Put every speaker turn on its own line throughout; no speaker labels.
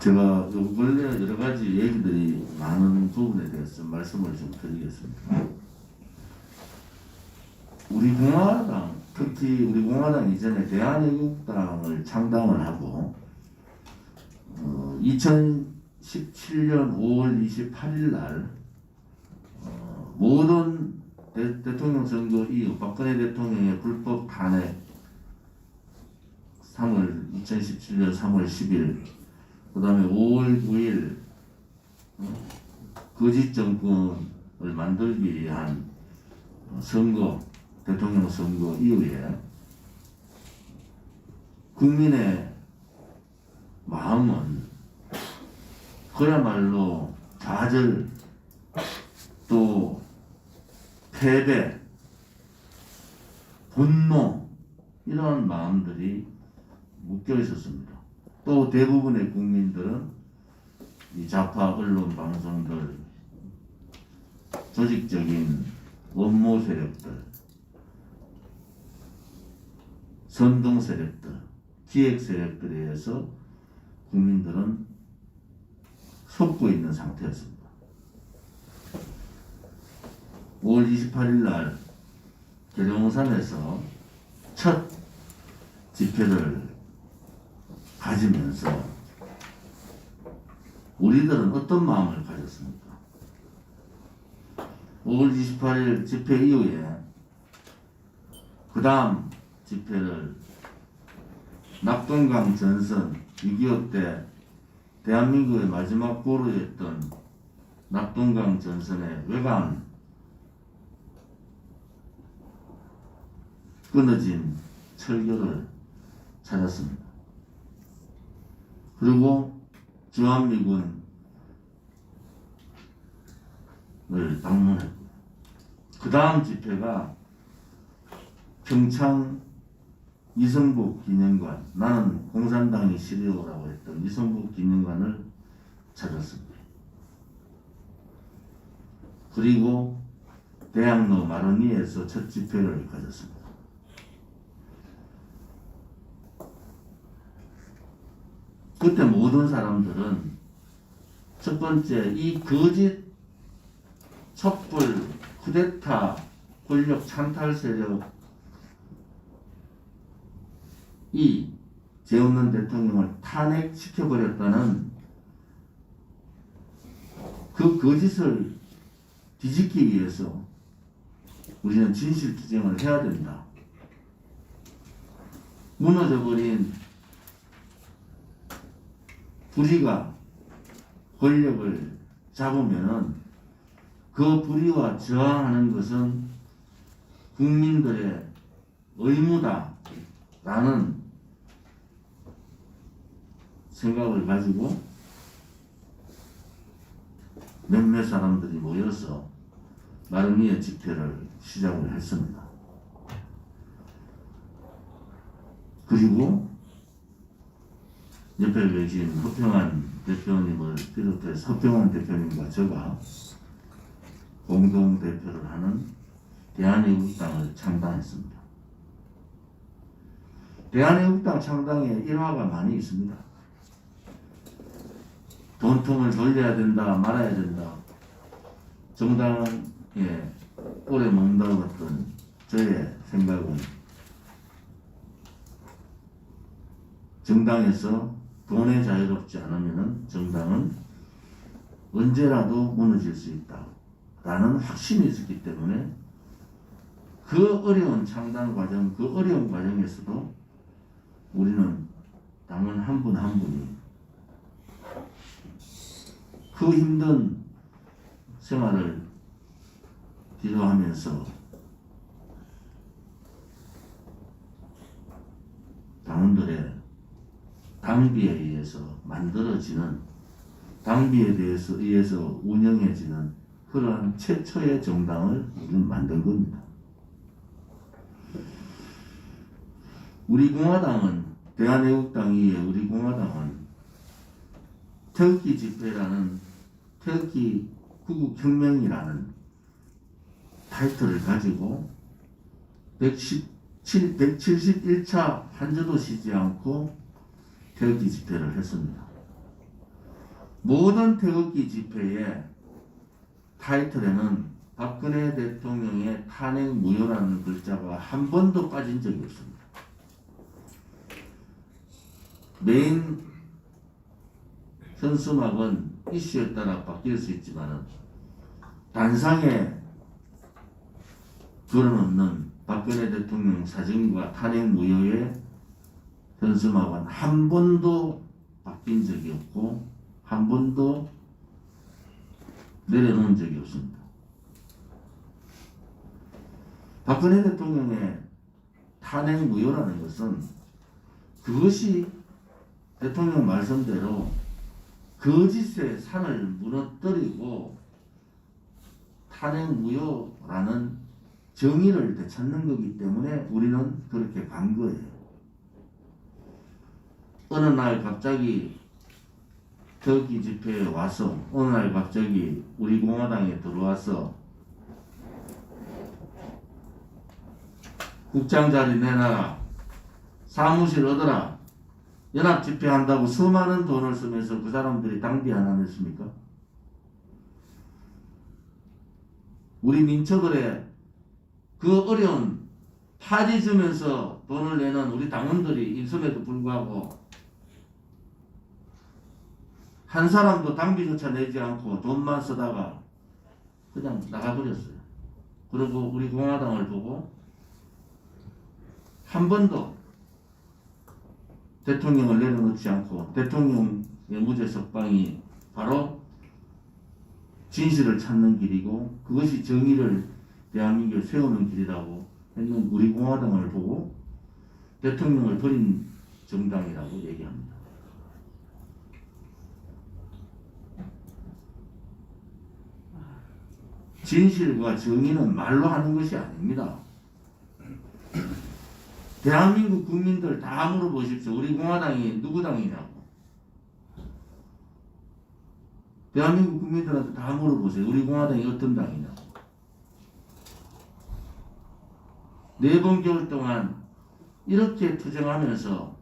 제가 요 근래 여러 가지 얘기들이 많은 부분에 대해서 말씀을 좀 드리겠습니다. 우리 공화당, 특히 우리 공화당 이전에 대한애국당을 창당을 하고 2017년 5월 28일 날 모든 대통령 선거 이후 박근혜 대통령의 불법 탄핵 2017년 3월 10일 그 다음에 5월 9일 거짓 정권을 만들기 위한 선거, 대통령 선거 이후에 국민의 마음은 그야말로 좌절 또 패배, 분노 이런 마음들이 묶여 있었습니다. 또 대부분의 국민들은 이 좌파 언론 방송들, 조직적인 원모 세력들, 선동 세력들, 기획 세력들에 의해서 국민들은 속고 있는 상태였습니다. 5월 28일 날 계룡산에서 첫 집회를 가지면서 우리들은 어떤 마음을 가졌습니까? 5월 28일 집회 이후에 그 다음 집회를 낙동강 전선 6.25 때 대한민국의 마지막 보루였던 낙동강 전선의 외관 끊어진 철교를 찾았습니다. 그리고 주한미군을 방문했고 그 다음 집회가 평창 이성복 기념관, 나는 공산당이 싫어요라고 했던 이성복 기념관을 찾았습니다. 그리고 대학로 마로니에서 첫 집회를 가졌습니다. 그때 모든 사람들은 첫 번째 이 거짓 촛불 쿠데타 권력 찬탈 세력이 재없는 대통령을 탄핵시켜버렸다는 그 거짓을 뒤집기 위해서 우리는 진실투쟁을 해야 된다. 무너져버린 불의가 권력을 잡으면은 그 불의와 저항하는 것은 국민들의 의무다라는 생각을 가지고 몇몇 사람들이 모여서 마르니에 집회를 시작을 했습니다. 그리고 옆에 계신 허평한 대표님을 비롯해서 허평한 대표님과 제가 공동 대표를 하는 대한애국당을 창당했습니다. 대한애국당 창당에 일화가 많이 있습니다. 돈통을 돌려야 된다, 말아야 된다. 정당에 오래 몸담았던 저의 생각은 정당에서 돈에 자유롭지 않으면 정당은 언제라도 무너질 수 있다 라는 확신이 있었기 때문에 그 어려운 창당 과정, 그 어려운 과정에서도 우리는 당원 한 분 한 분이 그 힘든 생활을 뒤로하면서 당원들의 당비에 의해서 만들어지는, 당비에 의해서 운영해지는 그러한 최초의 정당을 우리는 만든 겁니다. 우리 공화당은, 대한애국당 이외에 우리 공화당은 태극기 집회라는, 태극기 구국혁명이라는 타이틀을 가지고 171차 한 주도 쉬지 않고 태극기 집회를 했습니다. 모든 태극기 집회의 타이틀에는 박근혜 대통령의 탄핵 무효라는 글자가 한 번도 빠진 적이 없습니다. 메인 현수막은 이슈에 따라 바뀔 수 있지만 단상에 걸어놓는 박근혜 대통령 사진과 탄핵 무효의 현수막은 한 번도 바뀐 적이 없고 한 번도 내려놓은 적이 없습니다. 박근혜 대통령의 탄핵 무효라는 것은 그것이 대통령 말씀대로 거짓의 산을 무너뜨리고 탄핵 무효라는 정의를 되찾는 거기 때문에 우리는 그렇게 간 거예요. 어느 날 갑자기 태극기 집회에 와서 어느 날 갑자기 우리 공화당에 들어와서 국장 자리 내놔라, 사무실 얻어라, 연합 집회한다고 수많은 돈을 쓰면서 그 사람들이 당비 하나 냈습니까? 우리 민초들의 그 어려운 파지 주면서 돈을 내는 우리 당원들이 있음에도 불구하고 한 사람도 당비조차 내지 않고 돈만 쓰다가 그냥 나가버렸어요. 그리고 우리 공화당을 보고 한 번도 대통령을 내려놓지 않고 대통령의 무죄 석방이 바로 진실을 찾는 길이고 그것이 정의를 대한민국에 세우는 길이라고 했는 우리 공화당을 보고 대통령을 버린 정당이라고 얘기합니다. 진실과 정의는 말로 하는 것이 아닙니다. 대한민국 국민들 다 물어보십시오. 우리 공화당이 누구 당이냐고. 대한민국 국민들한테 다 물어보세요. 우리 공화당이 어떤 당이냐고. 4번 겨울 동안 이렇게 투쟁하면서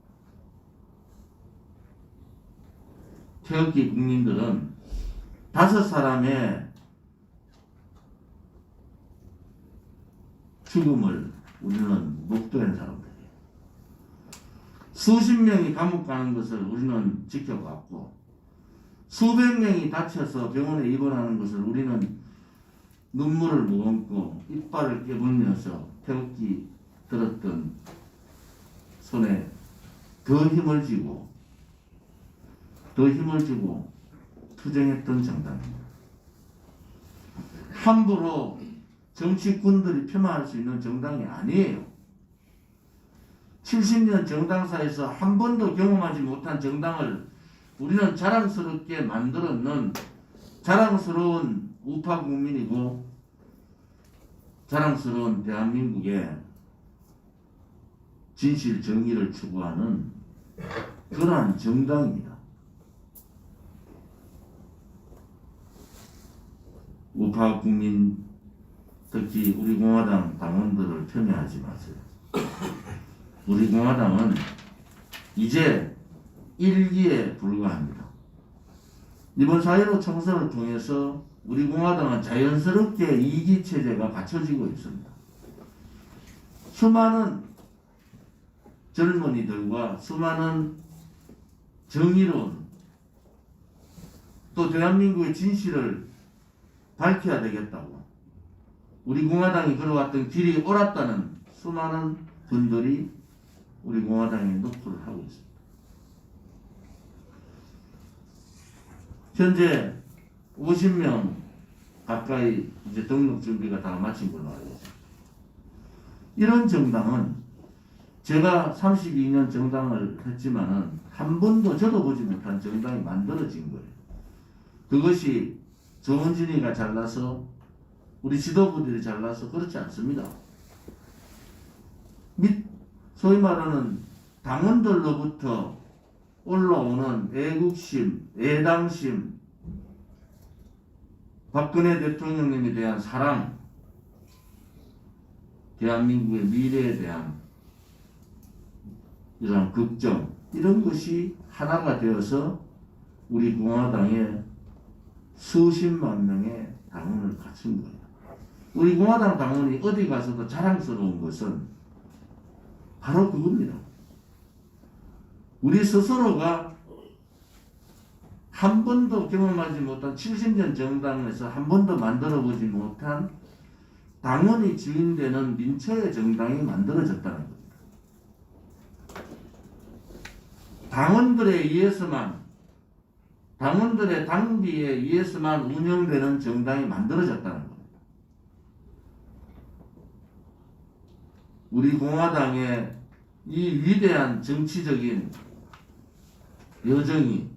태극기 국민들은 5사람의 죽음을 우리는 목도한 사람들이에요. 수십 명이 감옥 가는 것을 우리는 지켜봤고 수백 명이 다쳐서 병원에 입원하는 것을 우리는 눈물을 머금고 이빨을 깨물면서 태극기 들었던 손에 더 힘을 쥐고 투쟁했던 정당입니다. 함부로 정치꾼들이 폄하할 수 있는 정당이 아니에요. 70년 정당사에서 한 번도 경험하지 못한 정당을 우리는 자랑스럽게 만들었는 자랑스러운 우파 국민이고 자랑스러운 대한민국의 진실 정의를 추구하는 그러한 정당입니다. 우파 국민 특히 우리 공화당 당원들을 폄훼하지 마세요. 우리 공화당은 이제 1기에 불과합니다. 이번 4.15 총선을 통해서 우리 공화당은 자연스럽게 2기 체제가 갖춰지고 있습니다. 수많은 젊은이들과 수많은 정의로운 또 대한민국의 진실을 밝혀야 되겠다고 우리 공화당이 걸어왔던 길이 옳았다는 수많은 분들이 우리 공화당에 노크를 하고 있습니다. 현재 50명 가까이 이제 등록 준비가 다 마친 걸로 알고 있습니다. 이런 정당은 제가 32년 정당을 했지만은 한 번도 저도 보지 못한 정당이 만들어진 거예요. 그것이 조원진이가 잘나서 우리 지도부들이 잘나서 그렇지 않습니다. 소위 말하는 당원들로부터 올라오는 애국심, 애당심, 박근혜 대통령님에 대한 사랑, 대한민국의 미래에 대한 이런 걱정, 이런 것이 하나가 되어서 우리 공화당에 수십만 명의 당원을 갖춘 거예요. 우리 공화당 당원이 어디 가서도 자랑스러운 것은 바로 그겁니다. 우리 스스로가 한 번도 경험하지 못한 70년 정당에서 한 번도 만들어보지 못한 당원이 주인되는 민초의 정당이 만들어졌다는 겁니다. 당원들에 의해서만, 당원들의 당비에 의해서만 운영되는 정당이 만들어졌다는 겁니다. 우리 공화당의 이 위대한 정치적인 여정이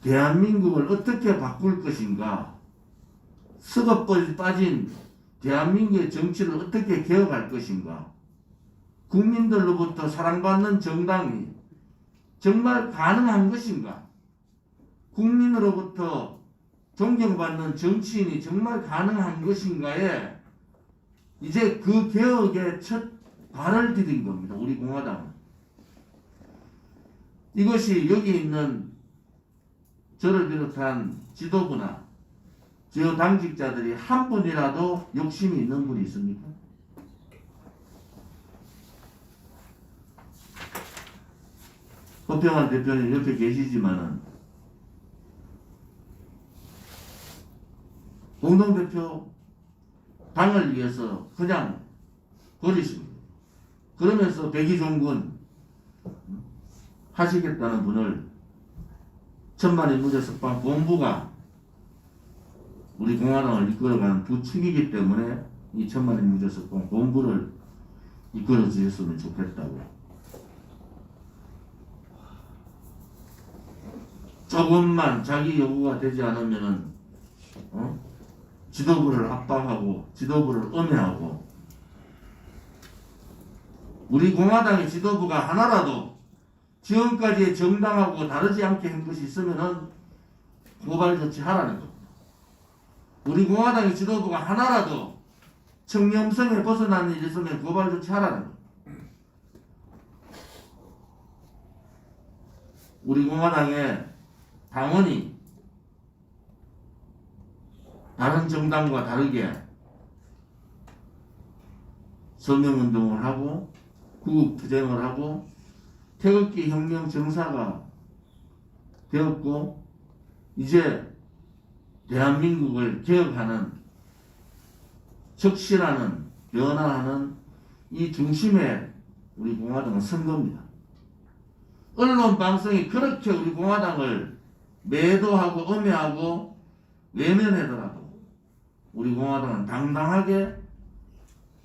대한민국을 어떻게 바꿀 것인가, 썩어 빠진 대한민국의 정치를 어떻게 개혁할 것인가, 국민들로부터 사랑받는 정당이 정말 가능한 것인가, 국민으로부터 존경받는 정치인이 정말 가능한 것인가에 이제 그 개혁의 첫 발을 디딘 겁니다. 우리 공화당은. 이것이 여기 있는 저를 비롯한 지도부나 주요 당직자들이 한 분이라도 욕심이 있는 분이 있습니까? 허평환 대표님 옆에 계시지만은 공동대표 당을 위해서 그냥 버리십니다. 그러면서 백의종군 하시겠다는 분을 천만의 무죄석방 본부가 우리 공화당을 이끌어가는 부축이기 때문에 이 천만의 무죄석방 본부를 이끌어 주셨으면 좋겠다고. 조금만 자기 요구가 되지 않으면은 지도부를 압박하고 지도부를 엄해하고, 우리 공화당의 지도부가 하나라도 지금까지의 정당하고 다르지 않게 한 것이 있으면은 고발 조치하라는 겁니다. 우리 공화당의 지도부가 하나라도 청렴성에 벗어난 일이 있으면 고발 조치하라는 겁니다. 우리 공화당의 당원이 다른 정당과 다르게 서명운동을 하고 구국투쟁을 하고 태극기 혁명 정사가 되었고, 이제 대한민국을 개혁하는, 혁신하는, 변화하는 이 중심에 우리 공화당은 선 겁니다. 언론 방송이 그렇게 우리 공화당을 매도하고 엄해하고 외면하더라도 우리 공화당은 당당하게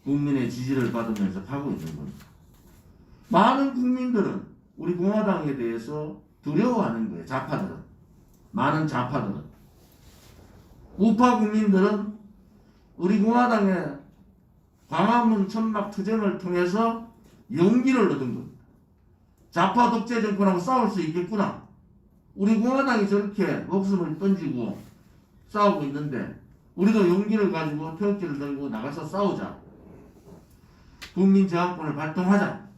국민의 지지를 받으면서 가고 있는 겁니다. 많은 국민들은 우리 공화당에 대해서 두려워하는 거예요. 좌파들은. 많은 좌파들은. 우파 국민들은 우리 공화당의 광화문 천막 투쟁을 통해서 용기를 얻은 겁니다. 좌파 독재 정권하고 싸울 수 있겠구나. 우리 공화당이 저렇게 목숨을 던지고 싸우고 있는데 우리도 용기를 가지고 태극기를 들고 나가서 싸우자. 국민저항권을 발동하자.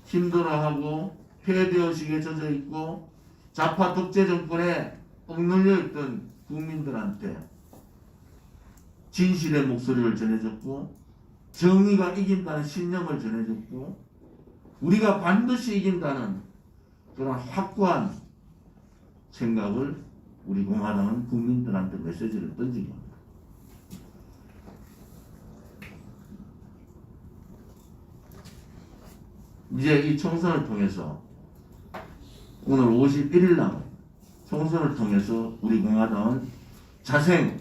힘들어하고 폐쇄의식에 젖어있고 좌파 독재 정권에 억눌려있던 국민들한테 진실의 목소리를 전해줬고, 정의가 이긴다는 신념을 전해줬고, 우리가 반드시 이긴다는 그런 확고한 생각을 우리 공화당은 국민들한테 메시지를 던진 겁니다. 이제 이 총선을 통해서 오늘 51일 남은 총선을 통해서 우리 공화당은 자생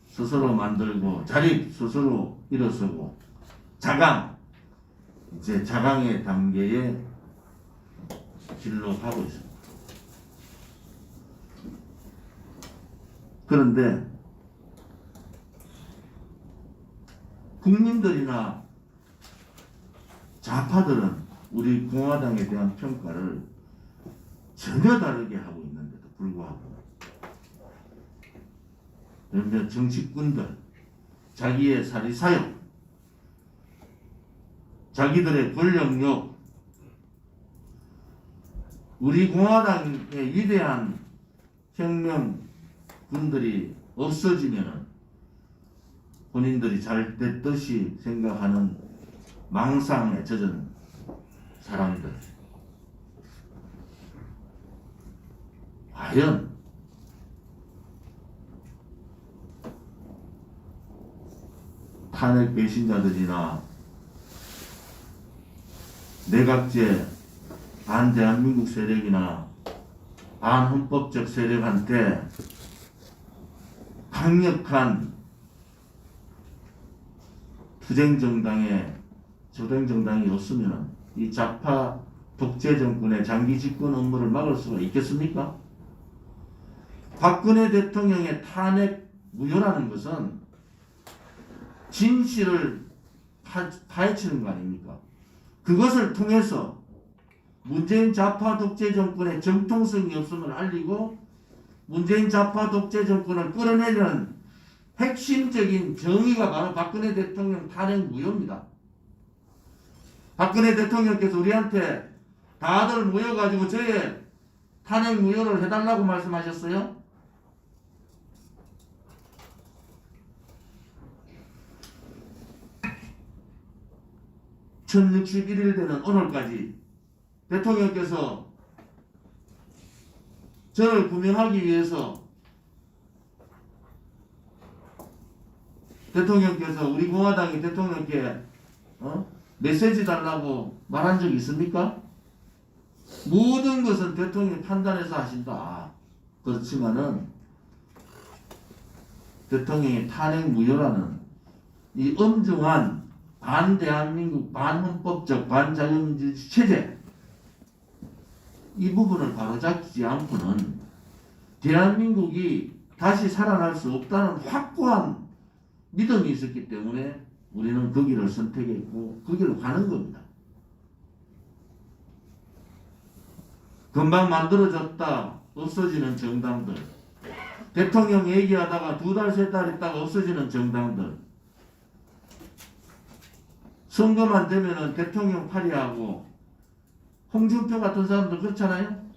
스스로 만들고 자립 스스로 일어서고 자강, 이제 자강의 단계에 길로 가고 있습니다. 그런데 국민들이나 좌파들은 우리 공화당에 대한 평가를 전혀 다르게 하고 있는데도 불구하고 몇몇 정치꾼들, 자기의 사리사욕, 자기들의 권력욕, 우리 공화당의 위대한 혁명군들이 없어지면은 본인들이 잘 됐듯이 생각하는 망상에 젖은 사람들, 과연 탄핵 배신자들이나 내각제 반대한민국 세력이나 반헌법적 세력한테 강력한 조정정당이 없으면 이 좌파 독재 정권의 장기 집권 업무를 막을 수가 있겠습니까? 박근혜 대통령의 탄핵 무효라는 것은 진실을 파헤치는 거 아닙니까? 그것을 통해서 문재인 좌파 독재 정권의 정통성이 없음을 알리고 문재인 좌파 독재 정권을 끌어내려는 핵심적인 정의가 바로 박근혜 대통령 탄핵 무효입니다. 박근혜 대통령께서 우리한테 다들 모여가지고 저의 탄핵 무효를 해달라고 말씀하셨어요. (1061일) 되는 오늘까지 대통령께서 저를 구명하기 위해서 대통령께서 우리 공화당이 대통령께 메시지 달라고 말한 적이 있습니까? 모든 것은 대통령이 판단해서 하신다. 그렇지만은 대통령이 탄핵 무효라는 이 엄중한 반대한민국 반헌법적 반자유민주주의 체제, 이 부분을 바로잡지 않고는 대한민국이 다시 살아날 수 없다는 확고한 믿음이 있었기 때문에 우리는 그 길을 선택했고 그 길로 가는 겁니다. 금방 만들어졌다 없어지는 정당들, 대통령 얘기하다가 2달, 3달 있다가 없어지는 정당들, 선거만 되면은 대통령 파리하고 홍준표 같은 사람들 그렇잖아요.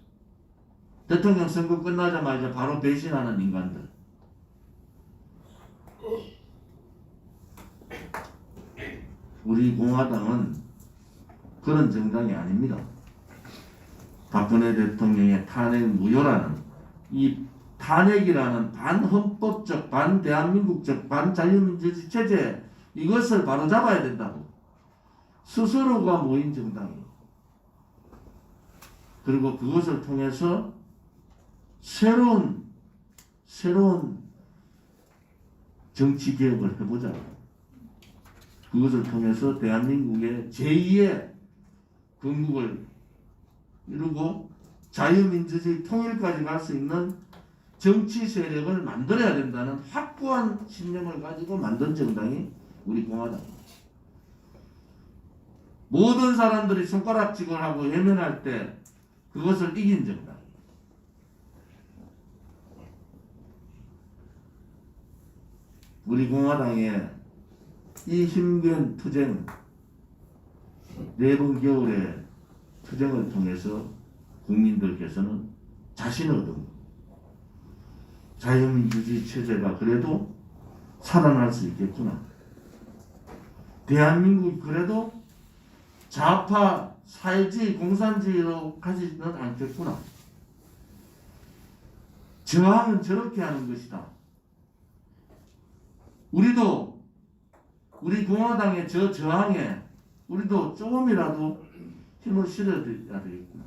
대통령 선거 끝나자마자 바로 배신하는 인간들. 우리 공화당은 그런 정당이 아닙니다. 박근혜 대통령의 탄핵 무효라는 이 탄핵이라는 반헌법적 반대한민국적 반자유민주주의 체제, 이것을 바로잡아야 된다고. 스스로가 모인 정당이에요. 그리고 그것을 통해서 새로운 정치 개혁을 해보자. 그것을 통해서 대한민국의 제2의 건국을 이루고 자유민주주의 통일까지 갈 수 있는 정치 세력을 만들어야 된다는 확고한 신념을 가지고 만든 정당이 우리 공화당입니다. 모든 사람들이 손가락질을 하고 외면할 때 그것을 이긴 정당. 우리 공화당의 이 힘든 투쟁, 4번 겨울의 투쟁을 통해서 국민들께서는 자신을 얻은 자유민주주의 체제가 그래도 살아날 수 있겠구나. 대한민국이 그래도 좌파 사회주의 공산주의로 가지는 않겠구나. 저항은 저렇게 하는 것이다. 우리도 우리 공화당의 저항에 우리도 조금이라도 힘을 실어야 되겠구나.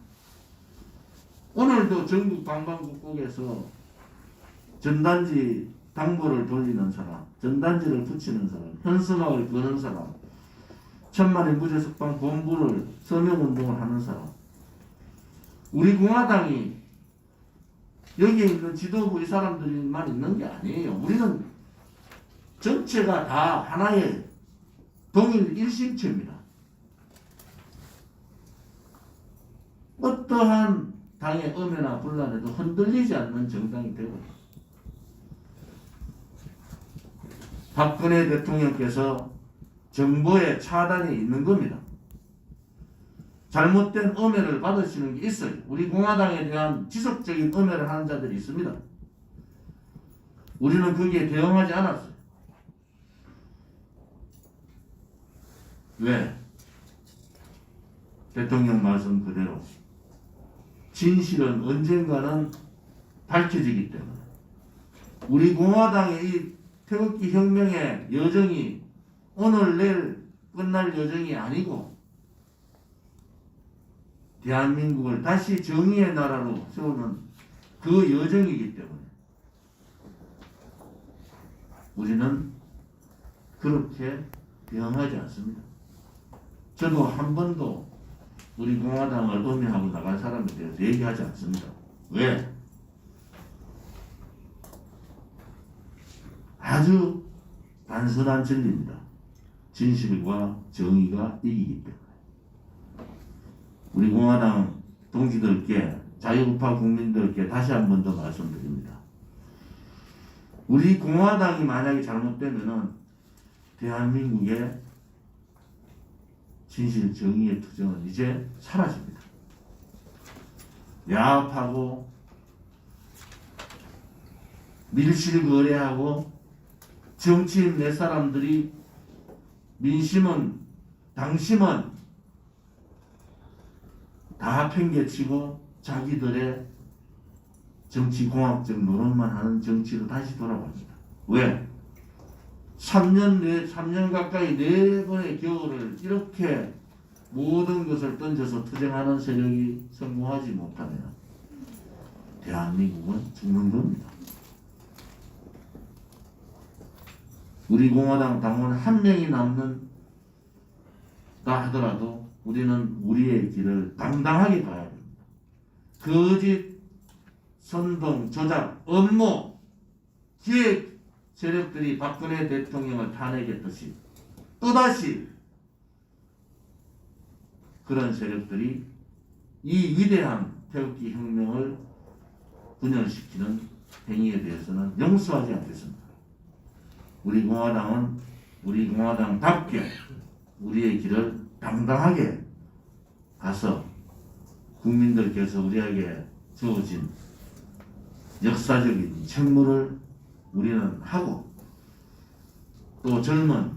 오늘도 전국 방방곡곡에서 전단지 당보를 돌리는 사람, 전단지를 붙이는 사람, 현수막을 거는 사람, 천만의 무죄석방 본부를 서명운동을 하는 사람, 우리 공화당이 여기에 있는 지도부 이 사람들만 있는 게 아니에요. 우리는 전체가 다 하나의 동일 일심체입니다. 어떠한 당의 음해나 분란에도 흔들리지 않는 정당이 되고, 박근혜 대통령께서 정보의 차단이 있는 겁니다. 잘못된 음해를 받으시는 게 있어요. 우리 공화당에 대한 지속적인 음해를 하는 자들이 있습니다. 우리는 거기에 대응하지 않았어요. 왜? 대통령 말씀 그대로 진실은 언젠가는 밝혀지기 때문에 우리 공화당의 이 태극기 혁명의 여정이 오늘 내일 끝날 여정이 아니고 대한민국을 다시 정의의 나라로 세우는 그 여정이기 때문에 우리는 그렇게 대응하지 않습니다. 저도 한 번도 우리 공화당을 음해하고 나간 사람에 대해서 얘기하지 않습니다. 왜? 아주 단순한 진리입니다. 진실과 정의가 이기기 때문에. 우리 공화당 동지들께, 자유우파 국민들께 다시 한 번 더 말씀드립니다. 우리 공화당이 만약에 잘못되면은 대한민국의 진실 정의의 투쟁은 이제 사라집니다. 야합하고 밀실거래하고 정치인 몇 사람들이 민심은 당심은 다 팽개치고 자기들의 정치공학적 노릇만 하는 정치로 다시 돌아갑니다. 왜? 3년 가까이 4번의 겨울을 이렇게 모든 것을 던져서 투쟁하는 세력이 성공하지 못하면 대한민국은 죽는 겁니다. 우리 공화당 당원 한 명이 남는다 하더라도 우리는 우리의 길을 당당하게 가야 됩니다. 거짓, 선동, 조작, 업무, 기획 세력들이 박근혜 대통령을 탄핵했듯이 또다시 그런 세력들이 이 위대한 태극기 혁명을 분열시키는 행위에 대해서는 용서하지 않겠습니다. 우리 공화당은 우리 공화당답게 우리의 길을 당당하게 가서 국민들께서 우리에게 주어진 역사적인 책무를 우리는 하고 또 젊은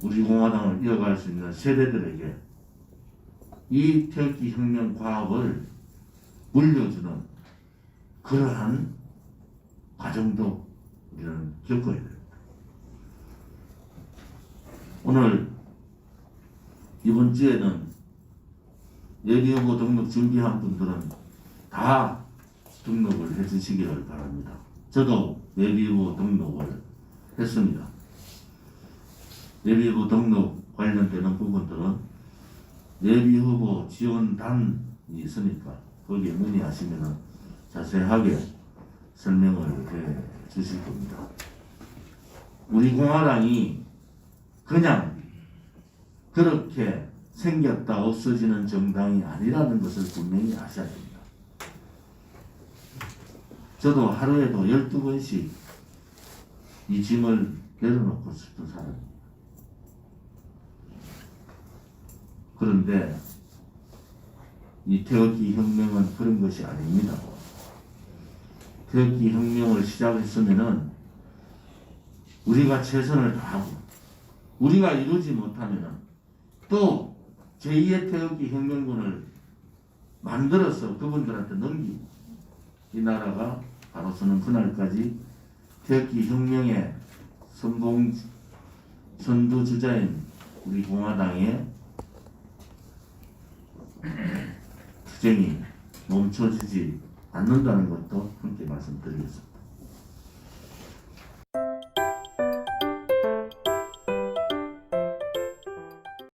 우리 공화당을 이어갈 수 있는 세대들에게 이 태극기 혁명 과업을 물려주는 그러한 과정도 우리는 겪어야 됩니다. 오늘 이번 주에는 예비후보 등록 준비한 분들은 다 등록을 해주시기를 바랍니다. 저도 예비후보 등록을 했습니다. 예비후보 등록 관련되는 부분들은 예비후보 지원단이 있으니까 거기에 문의하시면 자세하게 설명을 해 주실 겁니다. 우리 공화당이 그냥 그렇게 생겼다 없어지는 정당이 아니라는 것을 분명히 아셔야 됩니다. 저도 하루에도 12번씩 이 짐을 내려놓고 싶은 사람입니다. 그런데 이 태극기 혁명은 그런 것이 아닙니다. 태극기 혁명을 시작했으면은 우리가 최선을 다하고 우리가 이루지 못하면은 또 제2의 태극기 혁명군을 만들어서 그분들한테 넘기고 이 나라가 바로서는 그날까지 태극기 혁명의 선두주자인 우리 공화당의 투쟁이 멈춰지지 않는다는 것도 함께 말씀드리겠습니다.